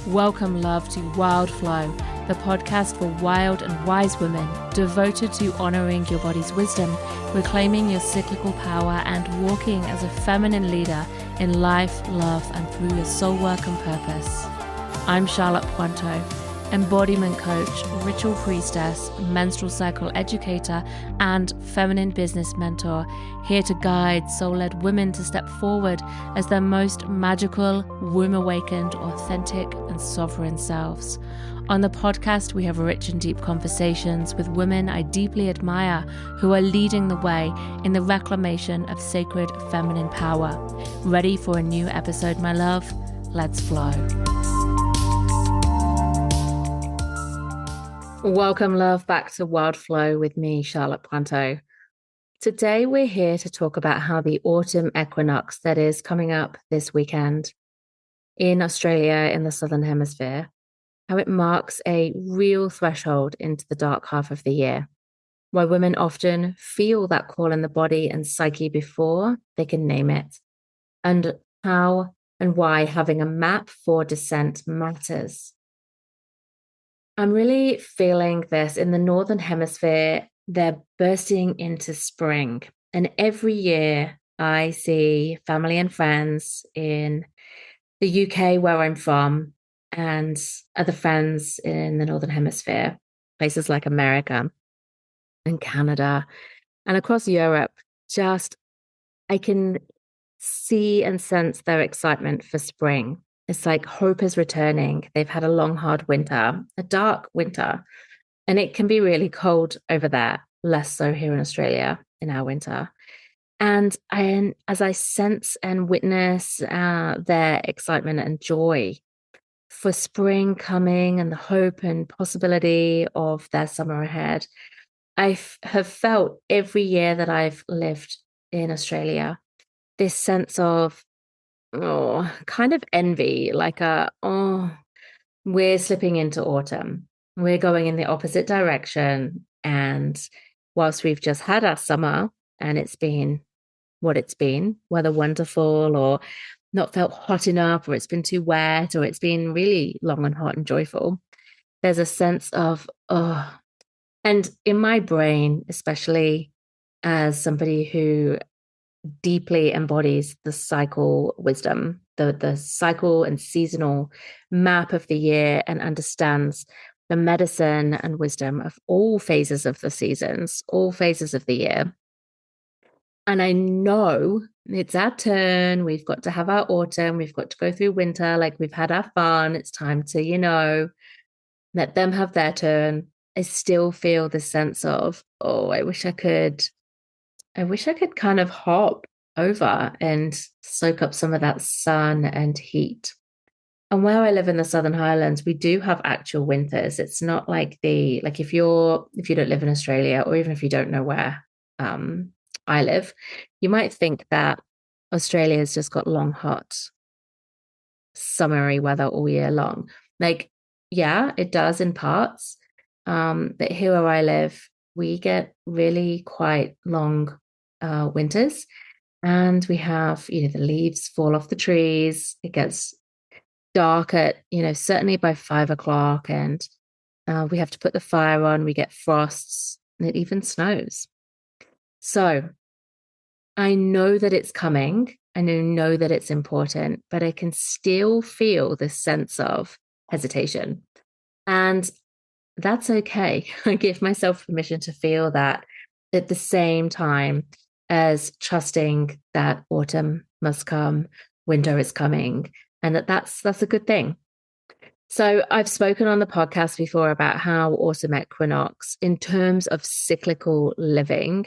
Welcome, love, to Wild Flow, the podcast for wild and wise women devoted to honoring your body's wisdom, reclaiming your cyclical power, and walking as a feminine leader in life, love, and through your soul work and purpose. I'm Charlotte Puanto, embodiment coach, ritual priestess, menstrual cycle educator, and feminine business mentor, here to guide soul-led women to step forward as their most magical, womb-awakened, authentic, and sovereign selves. On the podcast, we have rich and deep conversations with women I deeply admire who are leading the way in the reclamation of sacred feminine power. Ready for a new episode, my love? Let's flow. Welcome, love, back to Wild Flow with me, Charlotte Puanto. Today, we're here to talk about how the autumn equinox that is coming up this weekend in Australia, in the Southern Hemisphere, how it marks a real threshold into the dark half of the year, why women often feel that call in the body and psyche before they can name it, and how and why having a map for descent matters. I'm really feeling this in the Northern Hemisphere. They're bursting into spring. And every year I see family and friends in the UK, where I'm from, and other friends in the Northern Hemisphere, places like America and Canada and across Europe. I can see and sense their excitement for spring. It's like hope is returning. They've had a long, hard winter, a dark winter, and it can be really cold over there, less so here in Australia in our winter. And as I sense and witness their excitement and joy for spring coming and the hope and possibility of their summer ahead, I have felt every year that I've lived in Australia this sense of kind of envy, like we're slipping into autumn. We're going in the opposite direction. And whilst we've just had our summer and it's been what it's been, whether wonderful or not felt hot enough, or it's been too wet, or it's been really long and hot and joyful, there's a sense of, and in my brain, especially as somebody who deeply embodies the cycle wisdom, the cycle and seasonal map of the year, and understands the medicine and wisdom of all phases of the seasons, all phases of the year. And I know it's our turn. We've got to have our autumn. We've got to go through winter. Like, we've had our fun. It's time to, let them have their turn. I still feel the sense of, I wish I could kind of hop over and soak up some of that sun and heat. And where I live in the Southern Highlands, we do have actual winters. It's not like if you don't live in Australia, or even if you don't know where I live, you might think that Australia's just got long, hot, summery weather all year long. Like, yeah, it does in parts. But here where I live, we get really quite long winters, and we have, the leaves fall off the trees. It gets dark at, certainly by 5 o'clock, and we have to put the fire on. We get frosts, and it even snows. So I know that it's coming. I know that it's important, but I can still feel this sense of hesitation. And that's okay. I give myself permission to feel that at the same time as trusting that autumn must come, winter is coming, and that's a good thing. So I've spoken on the podcast before about how autumn equinox, in terms of cyclical living,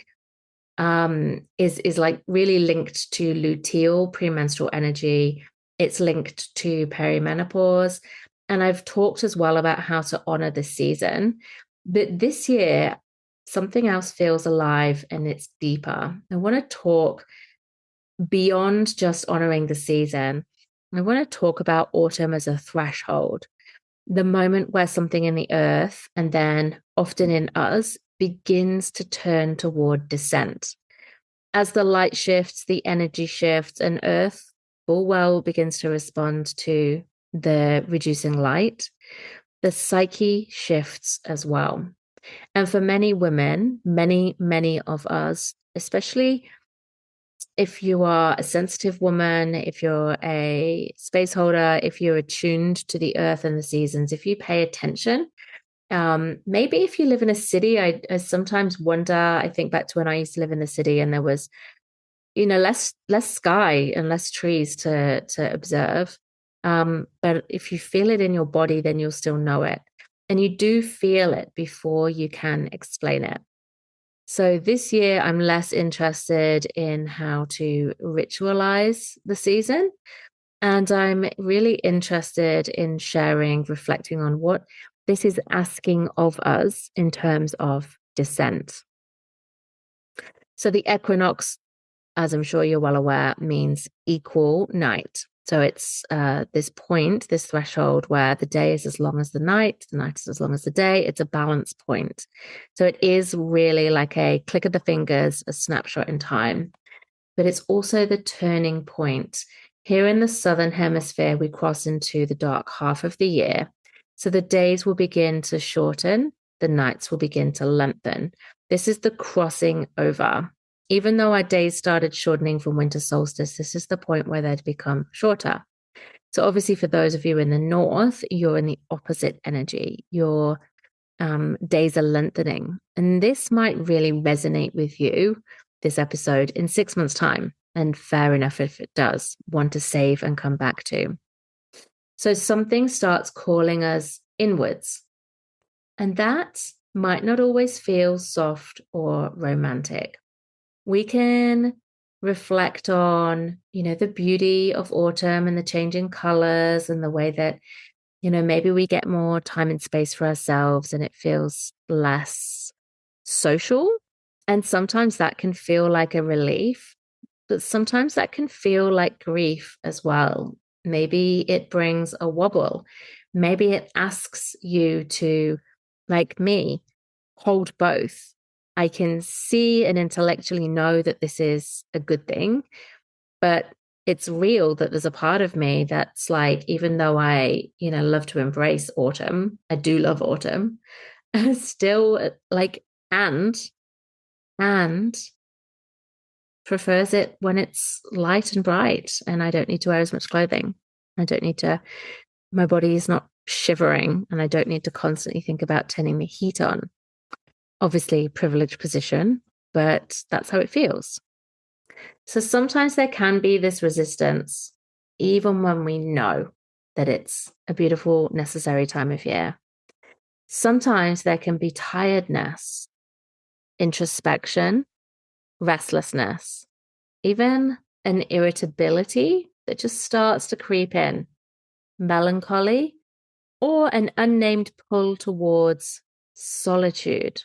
is like really linked to luteal premenstrual energy. It's linked to perimenopause. And I've talked as well about how to honor the season. But this year, something else feels alive, and it's deeper. I want to talk beyond just honoring the season. I want to talk about autumn as a threshold, the moment where something in the earth, and then often in us, begins to turn toward descent. As the light shifts, the energy shifts, and Earth full well begins to respond to the reducing light. The psyche shifts as well. And for many women, many of us, especially if you are a sensitive woman, if you're a space holder, if you're attuned to the earth and the seasons, if you pay attention, maybe if you live in a city, I sometimes wonder, I think back to when I used to live in the city and there was, less sky and less trees to observe. But if you feel it in your body, then you'll still know it. And you do feel it before you can explain it. So this year, I'm less interested in how to ritualize the season. And I'm really interested in sharing, reflecting on what this is asking of us in terms of descent. So the equinox, as I'm sure you're well aware, means equal night. So it's this point, this threshold where the day is as long as the night is as long as the day. It's a balance point. So it is really like a click of the fingers, a snapshot in time. But it's also the turning point. Here in the Southern Hemisphere, we cross into the dark half of the year. So the days will begin to shorten, the nights will begin to lengthen. This is the crossing over. Even though our days started shortening from winter solstice, this is the point where they'd become shorter. So obviously for those of you in the north, you're in the opposite energy. Your days are lengthening. And this might really resonate with you, this episode, in 6 months' time. And fair enough if it does, one to save and come back to. So something starts calling us inwards. And that might not always feel soft or romantic. We can reflect on, the beauty of autumn and the changing colors and the way that, maybe we get more time and space for ourselves and it feels less social. And sometimes that can feel like a relief, but sometimes that can feel like grief as well. Maybe it brings a wobble. Maybe it asks you to, like me, hold both. I can see and intellectually know that this is a good thing, but it's real that there's a part of me that's like, even though I, love to embrace autumn, I do love autumn, still like, and prefers it when it's light and bright and I don't need to wear as much clothing. My body is not shivering and I don't need to constantly think about turning the heat on. Obviously, privileged position, but that's how it feels. So sometimes there can be this resistance, even when we know that it's a beautiful, necessary time of year. Sometimes there can be tiredness, introspection, restlessness, even an irritability that just starts to creep in, melancholy, or an unnamed pull towards solitude.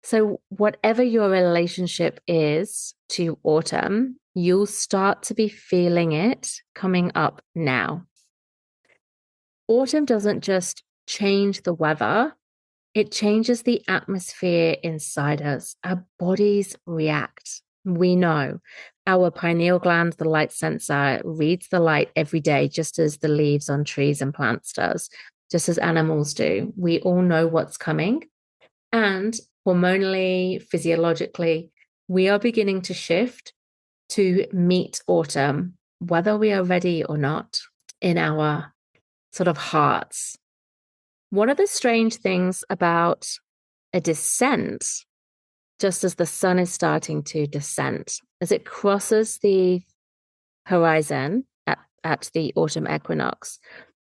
So, whatever your relationship is to autumn, you'll start to be feeling it coming up now. Autumn doesn't just change the weather, it changes the atmosphere inside us. Our bodies react. We know our pineal gland, the light sensor, reads the light every day, just as the leaves on trees and plants does, just as animals do. We all know what's coming. And hormonally, physiologically, we are beginning to shift to meet autumn, whether we are ready or not, in our sort of hearts. One of the strange things about a descent, just as the sun is starting to descend, as it crosses the horizon at the autumn equinox,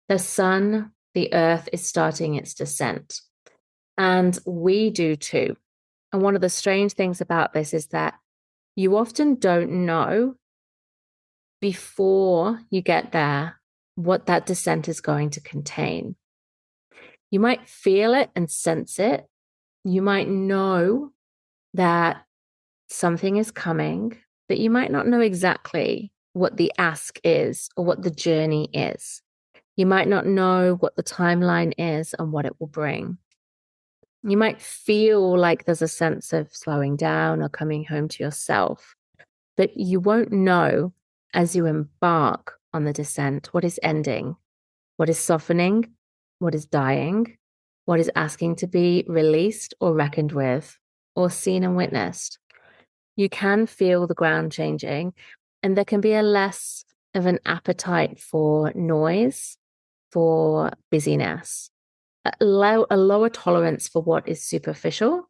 the sun, the earth is starting its descent. And we do too. And one of the strange things about this is that you often don't know before you get there what that descent is going to contain. You might feel it and sense it. You might know that something is coming, but you might not know exactly what the ask is or what the journey is. You might not know what the timeline is and what it will bring. You might feel like there's a sense of slowing down or coming home to yourself. But you won't know as you embark on the descent what is ending, what is softening, what is dying, what is asking to be released or reckoned with, or seen and witnessed. You can feel the ground changing, and there can be a less of an appetite for noise, for busyness, a lower tolerance for what is superficial,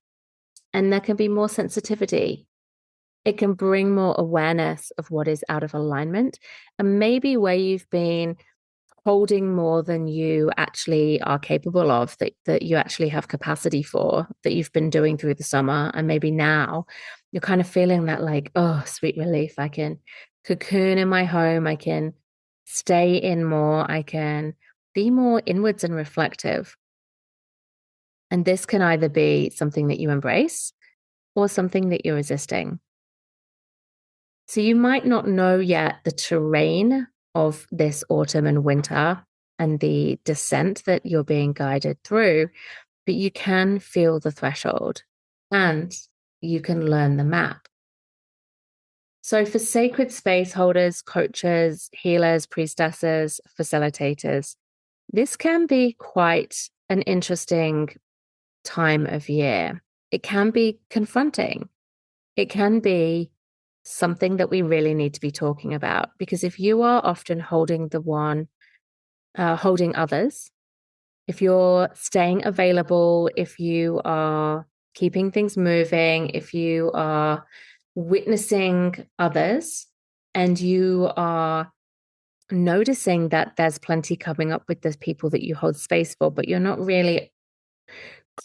and there can be more sensitivity. It can bring more awareness of what is out of alignment, and maybe where you've been holding more than you actually are capable of, that you actually have capacity for, that you've been doing through the summer. And maybe now you're kind of feeling that, like, oh, sweet relief. I can cocoon in my home. I can stay in more. I can be more inwards and reflective. And this can either be something that you embrace or something that you're resisting. So you might not know yet the terrain of this autumn and winter and the descent that you're being guided through, but you can feel the threshold and you can learn the map. So for sacred space holders, coaches, healers, priestesses, facilitators, this can be quite an interesting time of year. It can be confronting. It can be something that we really need to be talking about, because if you are often holding holding others, if you're staying available, if you are keeping things moving, if you are witnessing others and you are noticing that there's plenty coming up with the people that you hold space for, but you're not really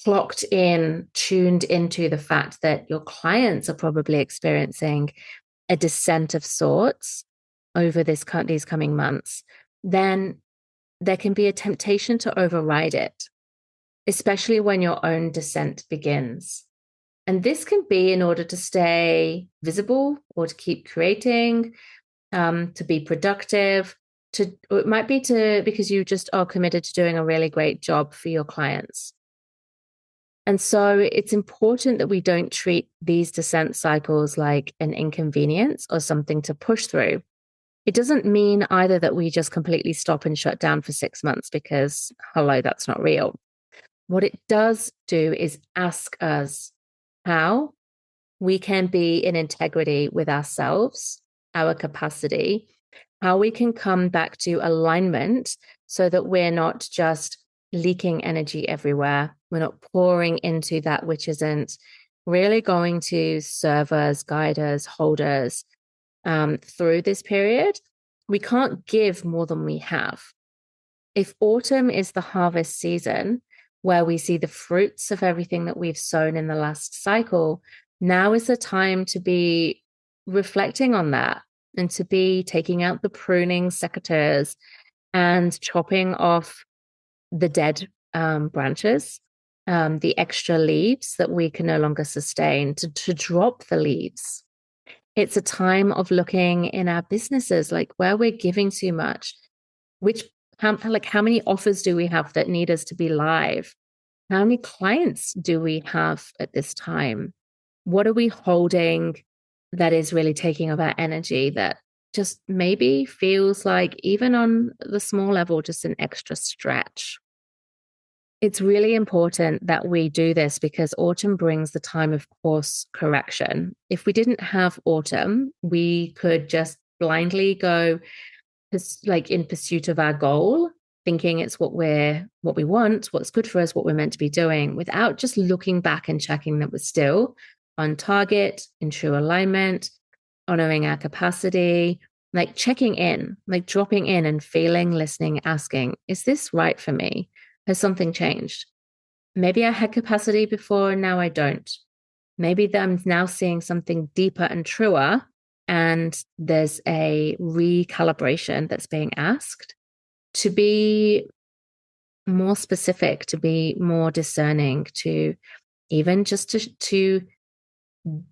clocked in, tuned into the fact that your clients are probably experiencing a descent of sorts over these coming months, then there can be a temptation to override it, especially when your own descent begins. And this can be in order to stay visible or to keep creating, to be productive, or it might be because you just are committed to doing a really great job for your clients. And so it's important that we don't treat these descent cycles like an inconvenience or something to push through. It doesn't mean either that we just completely stop and shut down for 6 months, because, hello, that's not real. What it does do is ask us how we can be in integrity with ourselves, our capacity, how we can come back to alignment so that we're not just leaking energy everywhere. We're not pouring into that which isn't really going to serve us, guide us, hold us through this period. We can't give more than we have. If autumn is the harvest season, where we see the fruits of everything that we've sown in the last cycle, now is the time to be reflecting on that and to be taking out the pruning secateurs and chopping off the dead branches, the extra leaves that we can no longer sustain, to drop the leaves. It's a time of looking in our businesses, like where we're giving too much, how many offers do we have that need us to be live? How many clients do we have at this time? What are we holding that is really taking up our energy, that just maybe feels like, even on the small level, just an extra stretch? It's really important that we do this because autumn brings the time of course correction. If we didn't have autumn, we could just blindly go in pursuit of our goal, thinking it's what we want, what's good for us, what we're meant to be doing, without just looking back and checking that we're still on target, in true alignment, honoring our capacity, like checking in, like dropping in and feeling, listening, asking, is this right for me? Has something changed? Maybe I had capacity before and now I don't. Maybe I'm now seeing something deeper and truer, and there's a recalibration that's being asked to be more specific, to be more discerning, to even just to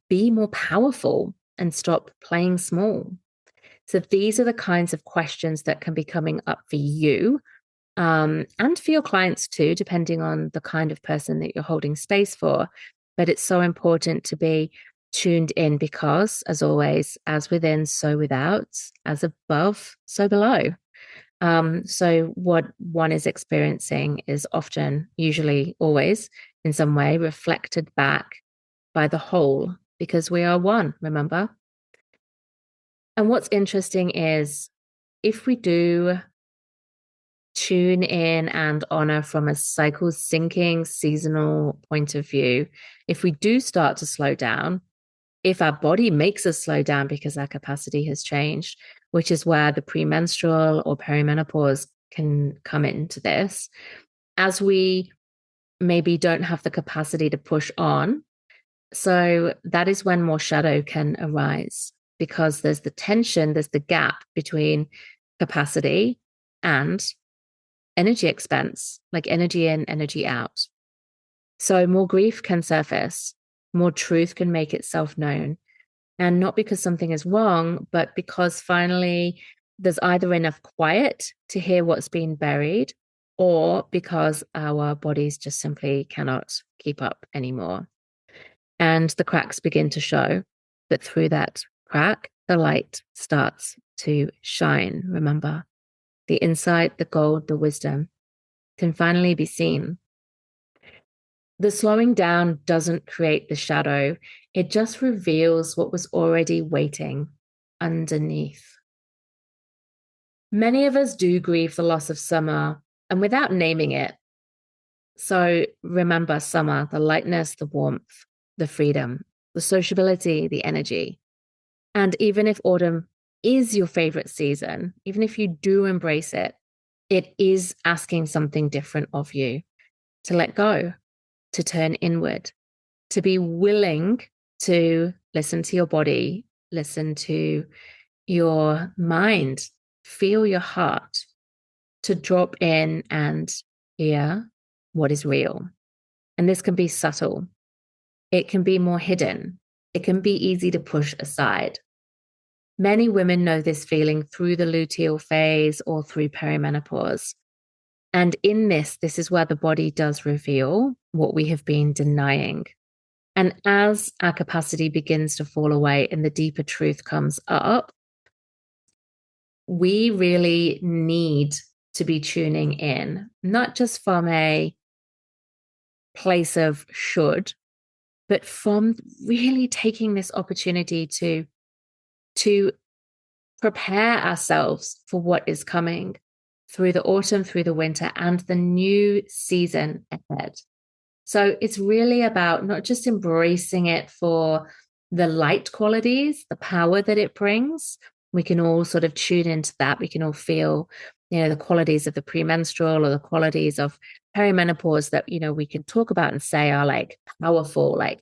be more powerful and stop playing small. So these are the kinds of questions that can be coming up for you, and for your clients too, depending on the kind of person that you're holding space for. But it's so important to be tuned in because, as always, as within, so without, as above, so below. So what one is experiencing is often, usually always, in some way reflected back by the whole, because we are one, remember? And what's interesting is if we do tune in and honor from a cycle syncing seasonal point of view, if we do start to slow down, if our body makes us slow down because our capacity has changed, which is where the premenstrual or perimenopause can come into this, as we maybe don't have the capacity to push on. So that is when more shadow can arise because there's the tension, there's the gap between capacity and energy expense, like energy in, energy out. So more grief can surface, more truth can make itself known. And not because something is wrong, but because finally there's either enough quiet to hear what's been buried, or because our bodies just simply cannot keep up anymore. And the cracks begin to show. But through that crack, the light starts to shine. Remember, the insight, the gold, the wisdom can finally be seen. The slowing down doesn't create the shadow, it just reveals what was already waiting underneath. Many of us do grieve the loss of summer, and without naming it. So remember summer, the lightness, the warmth, the freedom, the sociability, the energy. And even if autumn is your favorite season, even if you do embrace it, it is asking something different of you to let go, to turn inward, to be willing to listen to your body, listen to your mind, feel your heart, to drop in and hear what is real. And this can be subtle. It can be more hidden. It can be easy to push aside. Many women know this feeling through the luteal phase or through perimenopause. And in this is where the body does reveal what we have been denying. And as our capacity begins to fall away and the deeper truth comes up, we really need to be tuning in, not just from a place of should, but from really taking this opportunity to prepare ourselves for what is coming through the autumn, through the winter, and the new season ahead. So it's really about not just embracing it for the light qualities, the power that it brings. We can all sort of tune into that. We can all feel, the qualities of the premenstrual or the qualities of perimenopause that, we can talk about and say are like powerful, like,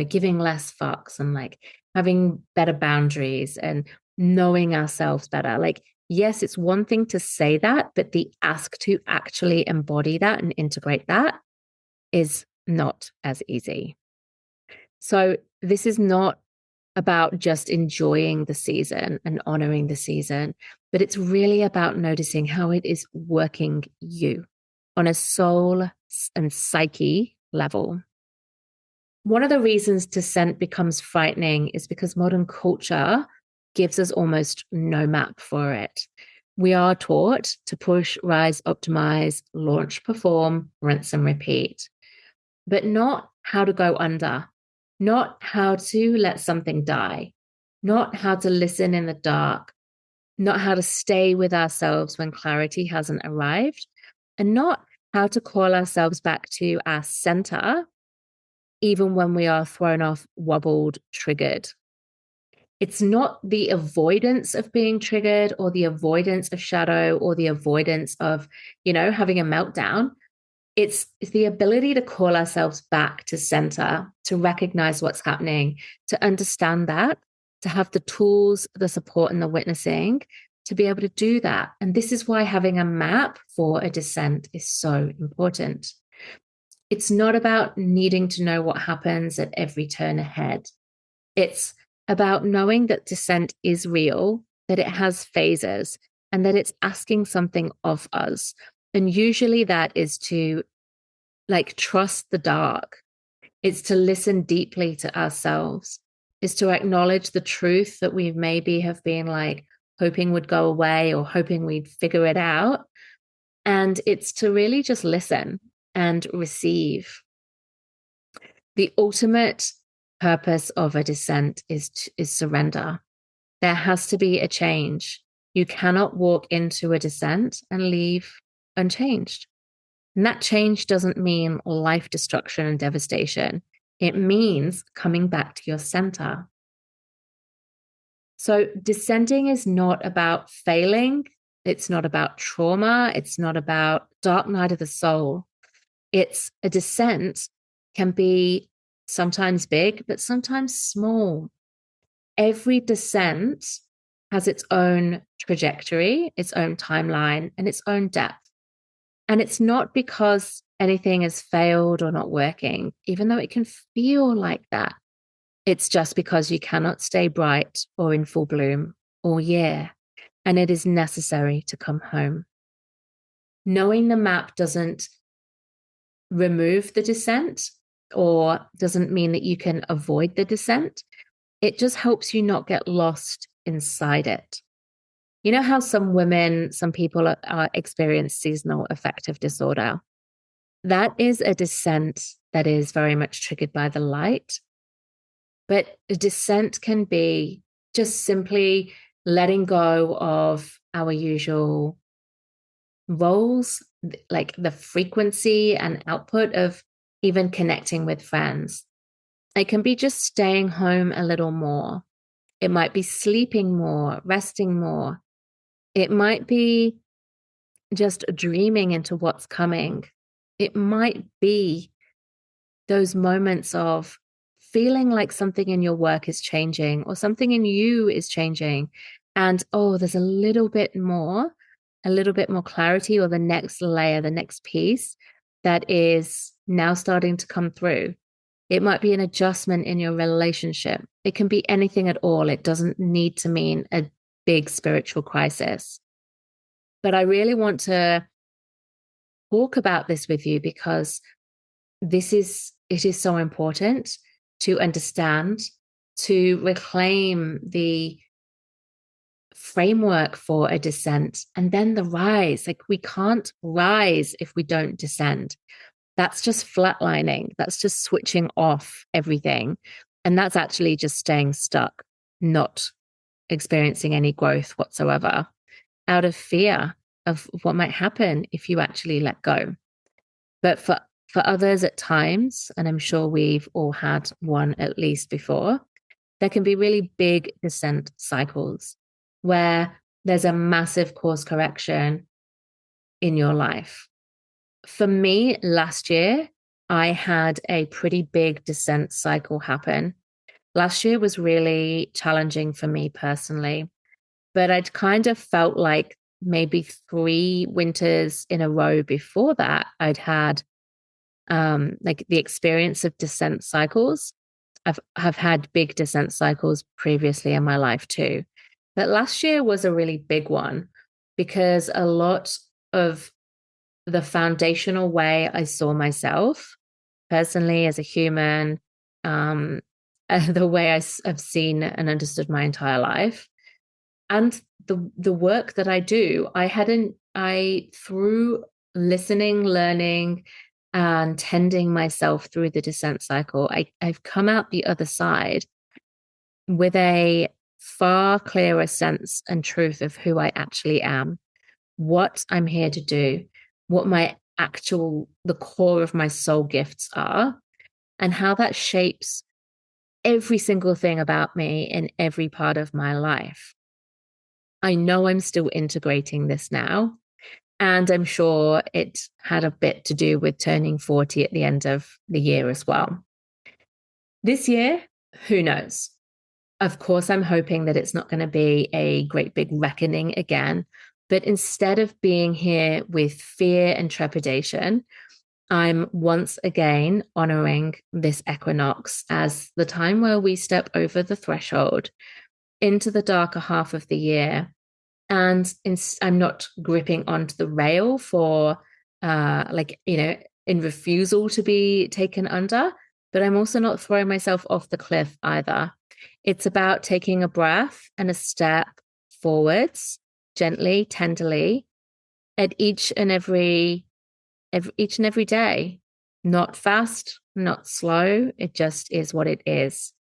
giving less fucks and like having better boundaries and knowing ourselves better. Like, yes, it's one thing to say that, but the ask to actually embody that and integrate that is not as easy. So this is not about just enjoying the season and honoring the season, but it's really about noticing how it is working you on a soul and psyche level. One of the reasons dissent becomes frightening is because modern culture gives us almost no map for it. We are taught to push, rise, optimize, launch, perform, rinse, and repeat, but not how to go under, not how to let something die, not how to listen in the dark, not how to stay with ourselves when clarity hasn't arrived, and not how to call ourselves back to our center, even when we are thrown off, wobbled, triggered. It's not the avoidance of being triggered or the avoidance of shadow or the avoidance of, having a meltdown. It's the ability to call ourselves back to center, to recognize what's happening, to understand that, to have the tools, the support, and the witnessing to be able to do that. And this is why having a map for a descent is so important. It's not about needing to know what happens at every turn ahead. It's about knowing that descent is real, that it has phases, and that it's asking something of us. And usually that is to trust the dark. It's to listen deeply to ourselves. is to acknowledge the truth that we maybe have been like hoping would go away or hoping we'd figure it out. And it's to really just listen and receive. The ultimate purpose of a descent is surrender. There has to be a change. You cannot walk into a descent and leave unchanged. And that change doesn't mean life destruction and devastation. It means coming back to your center. So descending is not about failing. It's not about trauma. It's not about dark night of the soul. It's a descent can be sometimes big, but sometimes small. Every descent has its own trajectory, its own timeline, and its own depth. And it's not because anything has failed or not working, even though it can feel like that. It's just because you cannot stay bright or in full bloom all year, and it is necessary to come home. Knowing the map doesn't remove the descent or doesn't mean that you can avoid the descent. It just helps you not get lost inside it. You know how some people experience seasonal affective disorder? That is a descent that is very much triggered by the light. But a descent can be just simply letting go of our usual roles, like the frequency and output of even connecting with friends. It can be just staying home a little more. It might be sleeping more, resting more. It might be just dreaming into what's coming. It might be those moments of feeling like something in your work is changing or something in you is changing. And, oh, there's a little bit more clarity, or the next layer, the next piece that is now starting to come through. It might be an adjustment in your relationship. It can be anything at all. It doesn't need to mean a big spiritual crisis. But I really want to talk about this with you because it is so important to understand, to reclaim the framework for a descent and then the rise. Like, we can't rise if we don't descend. That's just flatlining. That's just switching off everything. And that's actually just staying stuck, not experiencing any growth whatsoever, out of fear of what might happen if you actually let go. But for others at times, and I'm sure we've all had one at least before, there can be really big descent cycles where there's a massive course correction in your life. For me, last year, I had a pretty big descent cycle happen. Last year was really challenging for me personally, but I'd kind of felt like maybe 3 winters in a row before that, I'd had like the experience of descent cycles. I've had big descent cycles previously in my life too. But last year was a really big one because a lot of the foundational way I saw myself personally as a human, the way I've seen and understood my entire life, and the work that I do, through listening, learning, and tending myself through the descent cycle, I've come out the other side with a far clearer sense and truth of who I actually am, what I'm here to do, what the core of my soul gifts are, and how that shapes every single thing about me in every part of my life. I know I'm still integrating this now, and I'm sure it had a bit to do with turning 40 at the end of the year as well. This year, who knows? Of course, I'm hoping that it's not going to be a great big reckoning again. But instead of being here with fear and trepidation, I'm once again honoring this equinox as the time where we step over the threshold into the darker half of the year. And I'm not gripping onto the rail for, in refusal to be taken under, but I'm also not throwing myself off the cliff either. It's about taking a breath and a step forwards, gently, tenderly, at each and every day. Not fast, not slow. It just is what it is.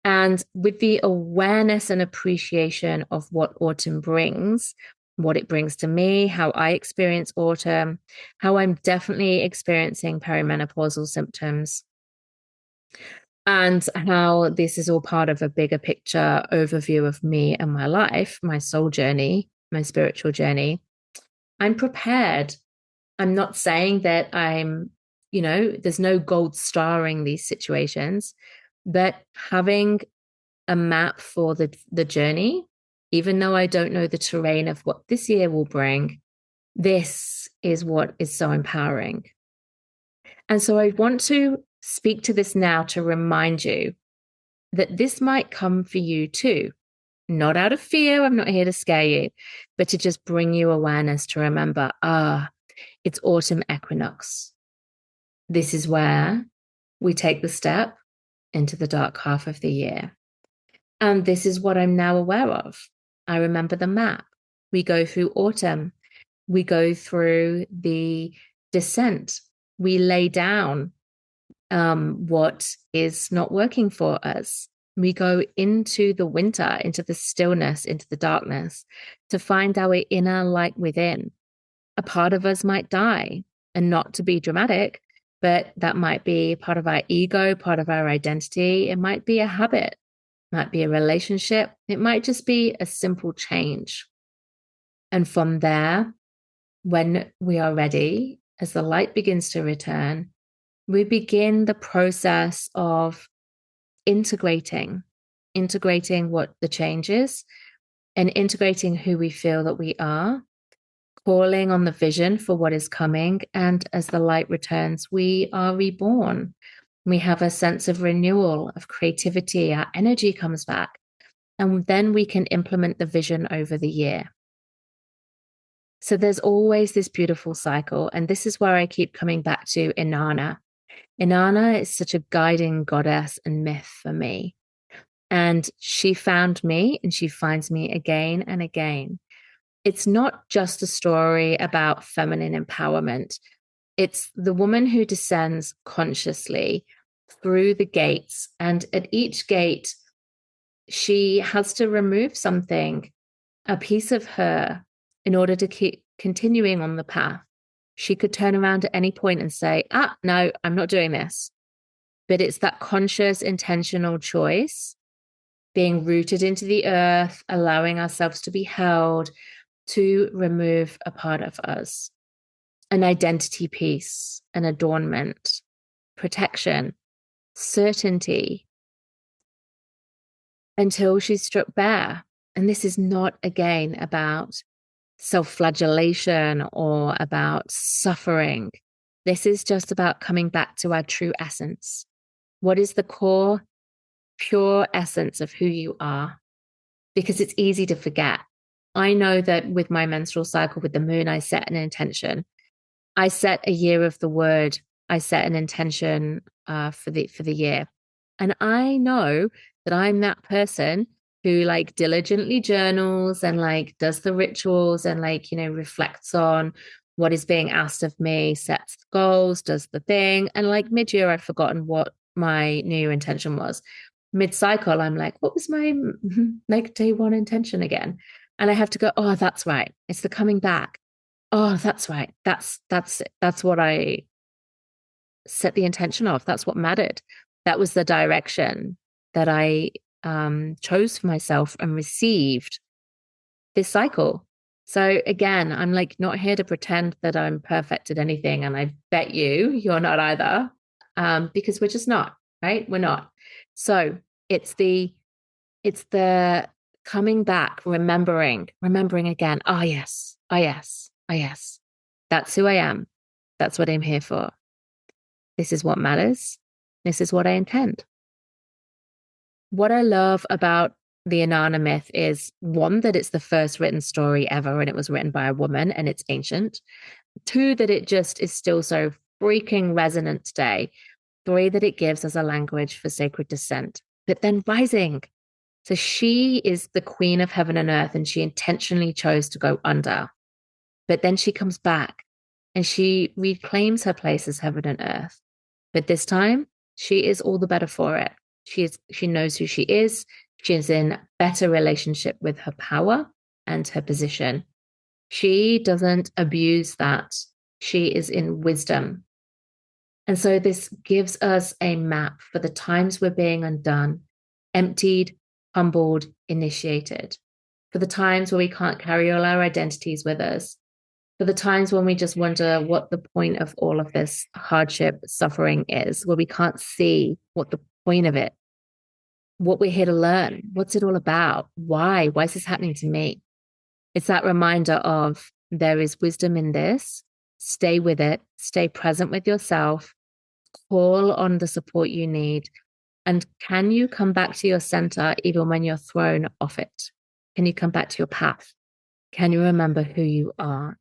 And with the awareness and appreciation of what autumn brings, what it brings to me, how I experience autumn, how I'm definitely experiencing perimenopausal symptoms, and how this is all part of a bigger picture overview of me and my life, my soul journey, my spiritual journey, I'm prepared. I'm not saying that there's no gold starring these situations, but having a map for the journey, even though I don't know the terrain of what this year will bring, this is what is so empowering. And so I want to speak to this now to remind you that this might come for you too. Not out of fear, I'm not here to scare you, but to just bring you awareness to remember, it's autumn equinox. This is where we take the step into the dark half of the year. And this is what I'm now aware of. I remember the map. We go through autumn. We go through the descent. We lay down what is not working for us. We go into the winter, into the stillness, into the darkness to find our inner light within. A part of us might die, and not to be dramatic, but that might be part of our ego, part of our identity. It might be a habit, it might be a relationship. It might just be a simple change. And from there, when we are ready, as the light begins to return, we begin the process of integrating what the change is and integrating who we feel that we are, calling on the vision for what is coming. And as the light returns, we are reborn. We have a sense of renewal, of creativity. Our energy comes back. And then we can implement the vision over the year. So there's always this beautiful cycle. And this is where I keep coming back to Inanna. Inanna is such a guiding goddess and myth for me. And she found me and she finds me again and again. It's not just a story about feminine empowerment. It's the woman who descends consciously through the gates. And at each gate, she has to remove something, a piece of her, in order to keep continuing on the path. She could turn around at any point and say, no, I'm not doing this. But it's that conscious, intentional choice, being rooted into the earth, allowing ourselves to be held, to remove a part of us, an identity piece, an adornment, protection, certainty, until she's stripped bare. And this is not, again, about self-flagellation or about suffering. This is just about coming back to our true essence. What is the core, pure essence of who you are? Because it's easy to forget. I know that with my menstrual cycle, with the moon, I set an intention. I set a year of the word. I set an intention for the year. And I know that I'm that person who diligently journals and does the rituals and reflects on what is being asked of me, sets goals, does the thing. And mid-year, I'd forgotten what my New Year intention was. Mid-cycle, I'm what was my day one intention again? And I have to go, oh, that's right. It's the coming back. Oh, that's right. That's it. That's what I set the intention of. That's what mattered. That was the direction that I chose for myself and received this cycle. So again, I'm not here to pretend that I'm perfect at anything. And I bet you're not either, because we're just not, right? We're not. So it's the coming back, remembering again. Oh, yes. Oh, yes. Oh, yes. That's who I am. That's what I'm here for. This is what matters. This is what I intend. What I love about the Inanna myth is, one, that it's the first written story ever and it was written by a woman and it's ancient. Two, that it just is still so freaking resonant today. Three, that it gives us a language for sacred descent. But then rising, So she is the queen of heaven and earth, and she intentionally chose to go under. But then she comes back and she reclaims her place as heaven and earth. But this time, she is all the better for it. She knows who she is. She is in better relationship with her power and her position. She doesn't abuse that. She is in wisdom. And so this gives us a map for the times we're being undone, emptied, humbled, initiated, for the times where we can't carry all our identities with us, for the times when we just wonder what the point of all of this hardship, suffering is, where we can't see what the point of it, what we're here to learn, what's it all about, why is this happening to me? It's that reminder of there is wisdom in this. Stay with it, stay present with yourself, call on the support you need. And can you come back to your center even when you're thrown off it? Can you come back to your path? Can you remember who you are?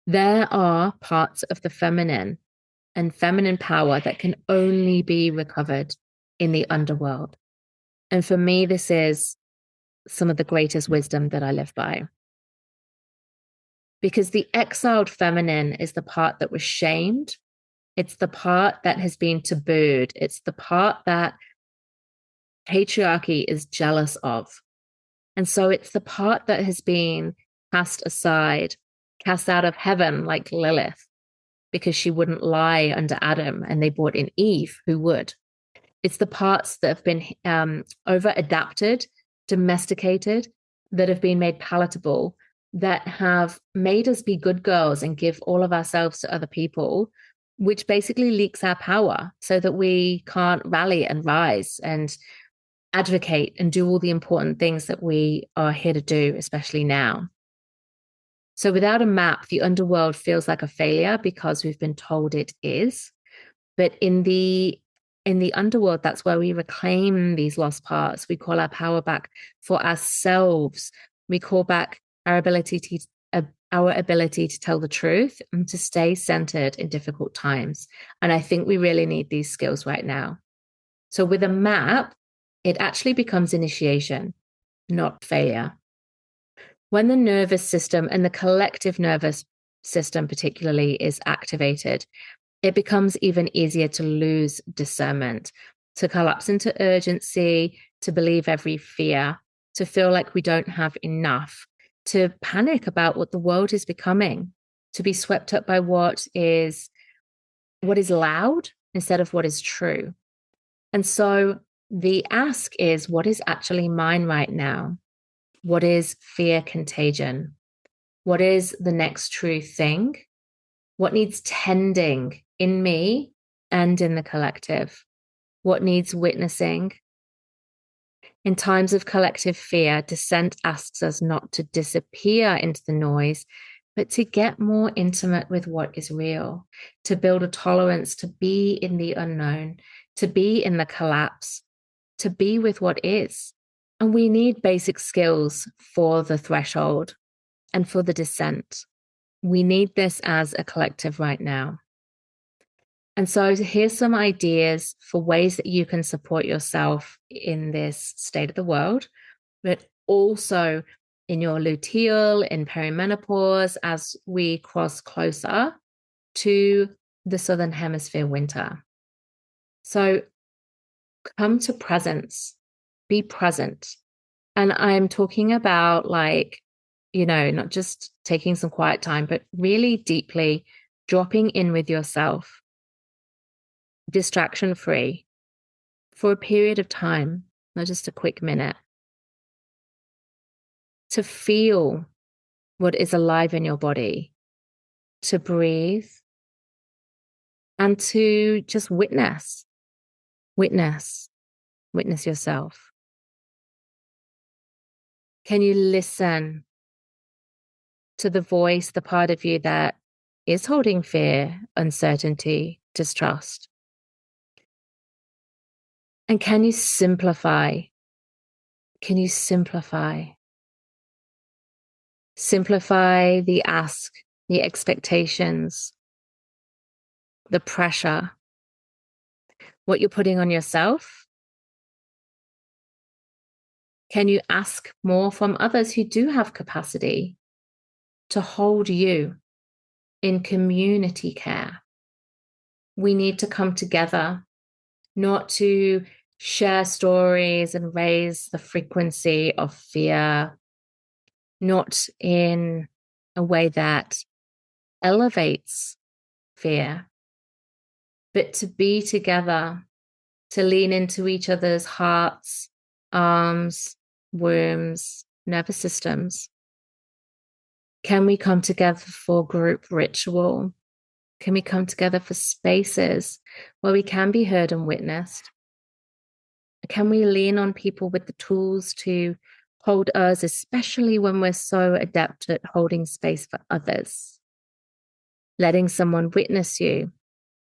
There are parts of the feminine and feminine power that can only be recovered in the underworld. And for me, this is some of the greatest wisdom that I live by. Because the exiled feminine is the part that was shamed. It's the part that has been tabooed. It's the part that patriarchy is jealous of. And so it's the part that has been cast aside, cast out of heaven like Lilith, because she wouldn't lie under Adam and they brought in Eve, who would. It's the parts that have been over adapted, domesticated, that have been made palatable, that have made us be good girls and give all of ourselves to other people, which basically leaks our power so that we can't rally and rise and advocate and do all the important things that we are here to do, especially now. So without a map, the underworld feels like a failure because we've been told it is. But in the underworld, that's where we reclaim these lost parts. We call our power back for ourselves. We call back our ability to tell the truth and to stay centered in difficult times. And I think we really need these skills right now. So with a map, it actually becomes initiation, not failure. When the nervous system and the collective nervous system particularly is activated, it becomes even easier to lose discernment, to collapse into urgency, to believe every fear, to feel like we don't have enough, to panic about what the world is becoming, to be swept up by what is loud instead of what is true. And so the ask is, what is actually mine right now? What is fear contagion? What is the next true thing? What needs tending in me and in the collective? What needs witnessing? In times of collective fear, dissent asks us not to disappear into the noise, but to get more intimate with what is real, to build a tolerance, to be in the unknown, to be in the collapse, to be with what is. And we need basic skills for the threshold and for the dissent. We need this as a collective right now. And so here's some ideas for ways that you can support yourself in this state of the world, but also in your luteal, in perimenopause, as we cross closer to the Southern Hemisphere winter. So come to presence, be present. And I'm talking about not just taking some quiet time, but really deeply dropping in with yourself, distraction free for a period of time, not just a quick minute, to feel what is alive in your body, to breathe, and to just witness yourself. Can you listen to the voice, the part of you that is holding fear, uncertainty, distrust? And can you simplify? Can you simplify? Simplify the ask, the expectations, the pressure, what you're putting on yourself Can you ask more from others who do have capacity to hold you in community care? We need to come together, not to share stories and raise the frequency of fear, not in a way that elevates fear, but to be together, to lean into each other's hearts, arms, wombs, nervous systems. Can we come together for group ritual? Can we come together for spaces where we can be heard and witnessed? Can we lean on people with the tools to hold us, especially when we're so adept at holding space for others? Letting someone witness you,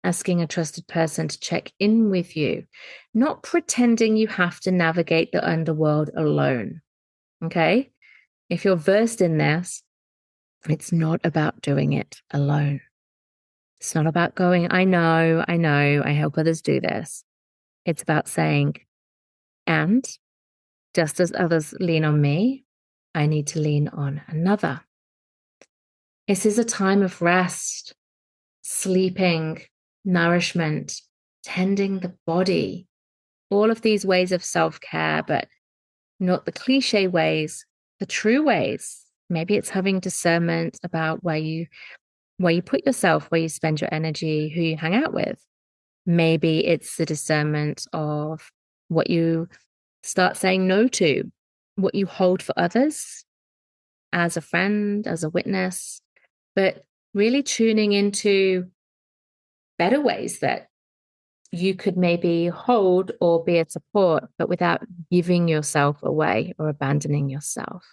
asking a trusted person to check in with you, not pretending you have to navigate the underworld alone. Okay? If you're versed in this, it's not about doing it alone. It's not about going, I know, I help others do this. It's about saying, and just as others lean on me, I need to lean on another. This is a time of rest, sleeping, nourishment, tending the body, all of these ways of self-care, but not the cliche ways, the true ways. Maybe it's having discernment about where you put yourself, where you spend your energy, who you hang out with. Maybe it's the discernment of what you start saying no to, what you hold for others as a friend, as a witness, but really tuning into better ways that you could maybe hold or be a support, but without giving yourself away or abandoning yourself.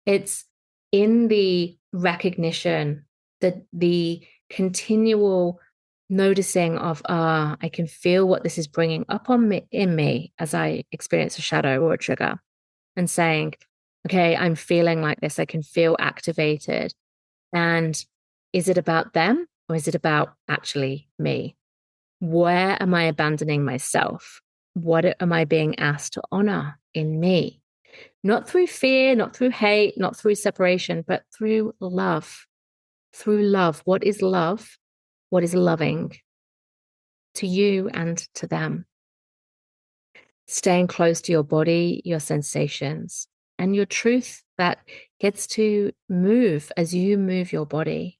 It's in the recognition, that the continual noticing of, I can feel what this is bringing up on me, in me as I experience a shadow or a trigger, and saying, okay, I'm feeling like this. I can feel activated. And is it about them or is it about actually me? Where am I abandoning myself? What am I being asked to honor in me? Not through fear, not through hate, not through separation, but through love. Through love. What is love? What is loving to you and to them? Staying close to your body, your sensations, and your truth that gets to move as you move your body.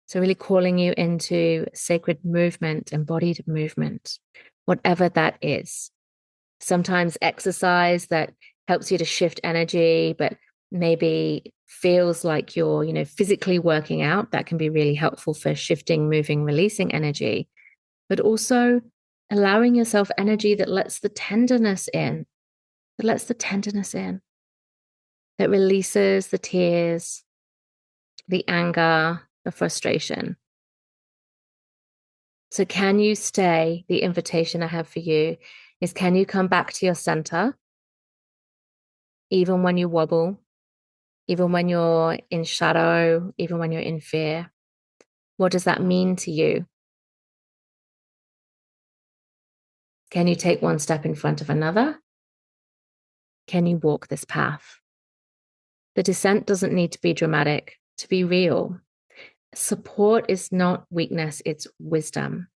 So really calling you into sacred movement, embodied movement, whatever that is. Sometimes exercise that helps you to shift energy, but maybe feels like you're, physically working out. That can be really helpful for shifting, moving, releasing energy, but also allowing yourself energy that lets the tenderness in, that releases the tears, the anger, the frustration. So can you stay? The invitation I have for you is, can you come back to your center, even when you wobble, even when you're in shadow, even when you're in fear? What does that mean to you? Can you take one step in front of another? Can you walk this path? The descent doesn't need to be dramatic to be real. Support is not weakness, it's wisdom.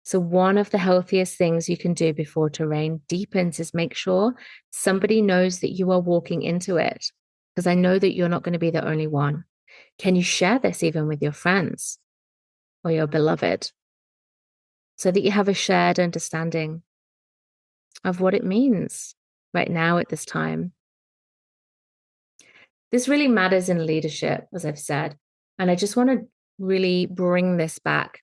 So one of the healthiest things you can do before terrain deepens is make sure somebody knows that you are walking into it, because I know that you're not going to be the only one. Can you share this even with your friends or your beloved, so that you have a shared understanding of what it means right now at this time? This really matters in leadership, as I've said. And I just want to really bring this back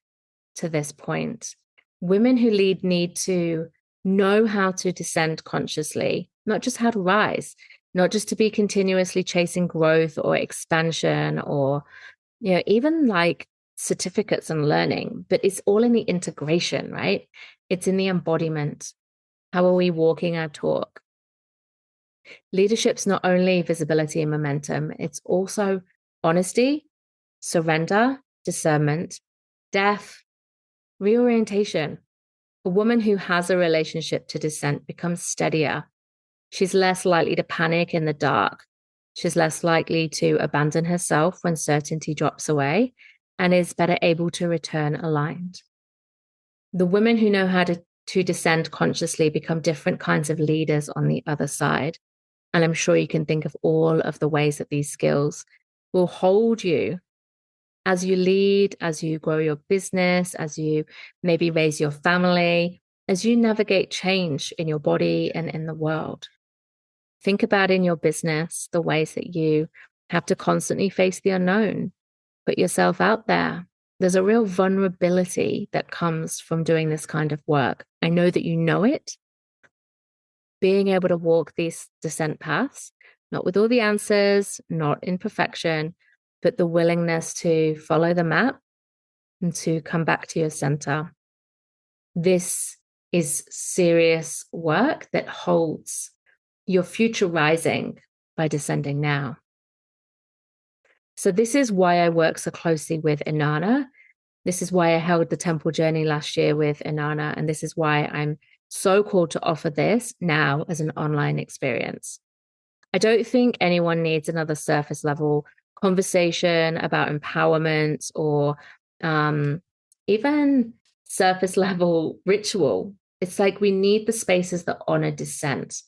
to this point. Women who lead need to know how to descend consciously, not just how to rise, not just to be continuously chasing growth or expansion or, even like certificates and learning, but it's all in the integration, right? It's in the embodiment. How are we walking our talk? Leadership's not only visibility and momentum, it's also honesty, surrender, discernment, death, reorientation. A woman who has a relationship to dissent becomes steadier. She's less likely to panic in the dark. She's less likely to abandon herself when certainty drops away, and is better able to return aligned. The women who know how to descend consciously become different kinds of leaders on the other side. And I'm sure you can think of all of the ways that these skills will hold you as you lead, as you grow your business, as you maybe raise your family, as you navigate change in your body and in the world. Think about in your business the ways that you have to constantly face the unknown, put yourself out there. There's a real vulnerability that comes from doing this kind of work. I know that you know it. Being able to walk these descent paths, not with all the answers, not in perfection, but the willingness to follow the map and to come back to your center. This is serious work that holds your future rising by descending now. So this is why I work so closely with Inanna. This is why I held the temple journey last year with Inanna. And this is why I'm so called to offer this now as an online experience. I don't think anyone needs another surface level conversation about empowerment or even surface level ritual. It's like we need the spaces that honor descent,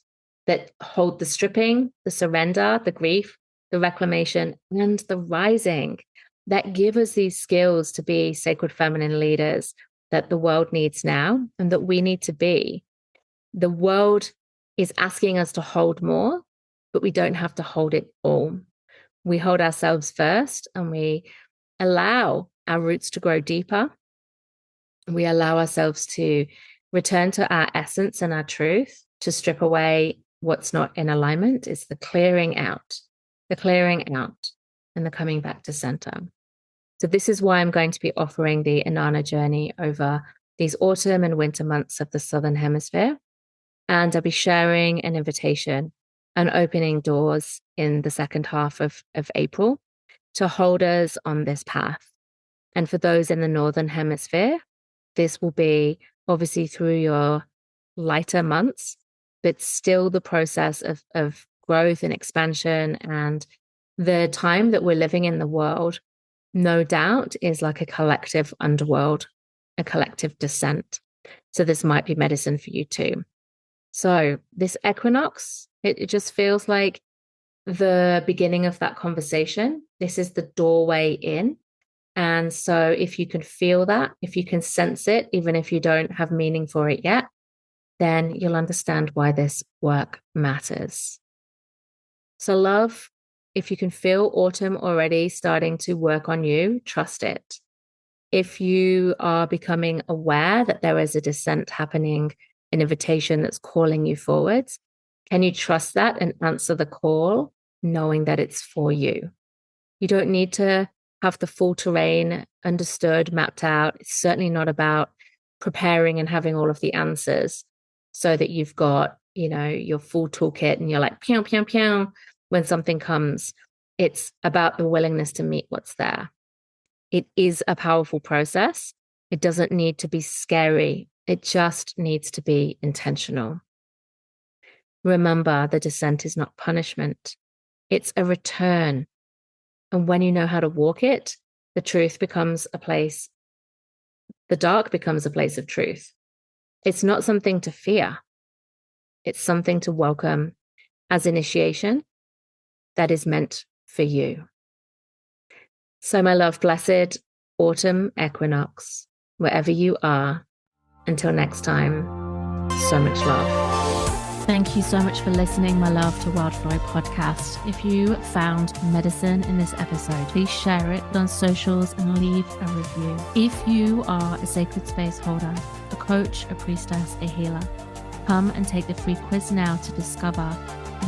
that hold the stripping, the surrender, the grief, the reclamation, and the rising, that give us these skills to be sacred feminine leaders that the world needs now and that we need to be. The world is asking us to hold more, but we don't have to hold it all. We hold ourselves first and we allow our roots to grow deeper. We allow ourselves to return to our essence and our truth, to strip away what's not in alignment. It's the clearing out, and the coming back to center. So this is why I'm going to be offering the Inanna journey over these autumn and winter months of the Southern Hemisphere. And I'll be sharing an invitation and opening doors in the second half of April to hold us on this path. And for those in the Northern Hemisphere, this will be obviously through your lighter months, but still the process of growth and expansion. And the time that we're living in the world, no doubt, is like a collective underworld, a collective descent. So this might be medicine for you too. So this equinox, it just feels like the beginning of that conversation. This is the doorway in. And so if you can feel that, if you can sense it, even if you don't have meaning for it yet, then you'll understand why this work matters. So love, if you can feel autumn already starting to work on you, trust it. If you are becoming aware that there is a descent happening, an invitation that's calling you forwards, can you trust that and answer the call, knowing that it's for you? You don't need to have the full terrain understood, mapped out. It's certainly not about preparing and having all of the answers so that you've got, your full toolkit and you're like, pew, pew, pew, when something comes. It's about the willingness to meet what's there. It is a powerful process. It doesn't need to be scary. It just needs to be intentional. Remember, the descent is not punishment. It's a return. And when you know how to walk it, the truth becomes a place, the dark becomes a place of truth. It's not something to fear. It's something to welcome as initiation that is meant for you. So my love, blessed autumn equinox, wherever you are. Until next time, so much love. Thank you so much for listening, my love, to Wildflow Podcast. If you found medicine in this episode, please share it on socials and leave a review. If you are a sacred space holder, a coach, a priestess, a healer, come and take the free quiz now to discover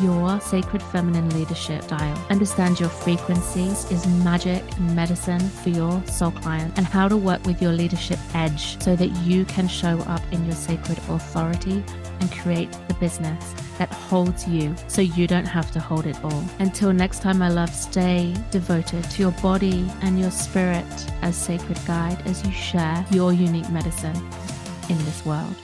your sacred feminine leadership style. Understand your frequencies is magic and medicine for your soul client, and how to work with your leadership edge so that you can show up in your sacred authority and create the business that holds you so you don't have to hold it all. Until next time, my love, stay devoted to your body and your spirit as sacred guide as you share your unique medicine in this world.